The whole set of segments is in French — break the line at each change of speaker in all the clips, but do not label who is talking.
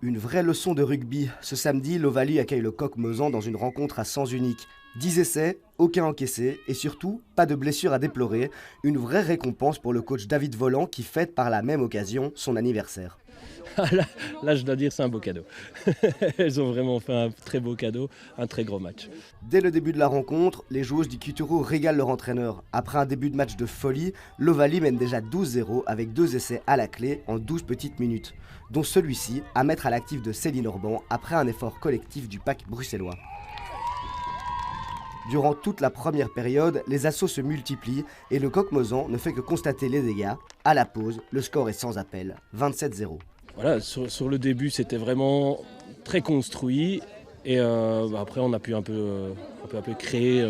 Une vraie leçon de rugby. Ce samedi, l'Ovalie accueille le Coq Mozan dans une rencontre à sens unique. 10 essais, aucun encaissé et surtout, pas de blessure à déplorer. Une vraie récompense pour le coach David Voland qui fête par la même occasion son anniversaire.
Là, je dois dire c'est un beau cadeau. Elles ont vraiment fait un très beau cadeau, un très gros match.
Dès le début de la rencontre, les joueuses du Kituro régalent leur entraîneur. Après un début de match de folie, l'Ovalie mène déjà 12-0 avec 2 essais à la clé en 12 petites minutes, dont celui-ci à mettre à l'actif de Céline Orban après un effort collectif du pack bruxellois. Durant toute la première période, les assauts se multiplient et le Coq Mozan ne fait que constater les dégâts. À la pause, le score est sans appel, 27-0.
Voilà, sur le début, c'était vraiment très construit. Et après, on a pu un peu créer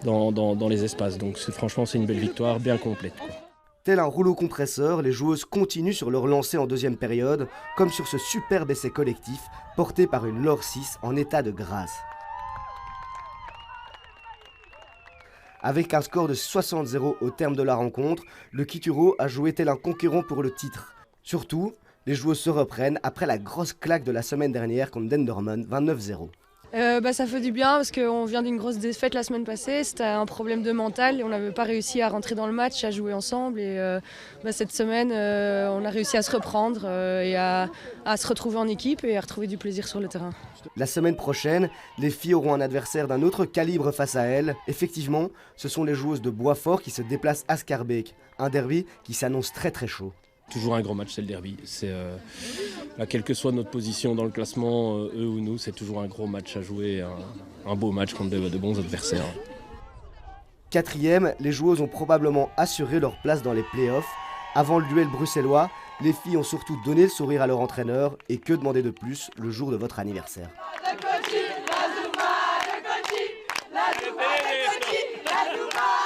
dans les espaces. Donc franchement, c'est une belle victoire, bien complète, quoi.
Tel un rouleau compresseur, les joueuses continuent sur leur lancée en deuxième période, comme sur ce superbe essai collectif porté par une Laure 6 en état de grâce. Avec un score de 60-0 au terme de la rencontre, le Kituro a joué tel un conquérant pour le titre. Surtout, les joueuses se reprennent après la grosse claque de la semaine dernière contre Dendermonde, 29-0.
Ça fait du bien parce qu'on vient d'une grosse défaite la semaine passée, c'était un problème de mental et on n'avait pas réussi à rentrer dans le match, à jouer ensemble et cette semaine on a réussi à se reprendre et à se retrouver en équipe et à retrouver du plaisir sur le terrain.
La semaine prochaine, les filles auront un adversaire d'un autre calibre face à elles. Effectivement, ce sont les joueuses de Boisfort qui se déplacent à Schaerbeek, un derby qui s'annonce très très chaud.
Toujours un grand match, c'est le derby. Quelle que soit notre position dans le classement, eux ou nous, c'est toujours un gros match à jouer, un beau match contre de bons adversaires.
Quatrième, les joueuses ont probablement assuré leur place dans les playoffs. Avant le duel bruxellois, les filles ont surtout donné le sourire à leur entraîneur et que demander de plus le jour de votre anniversaire.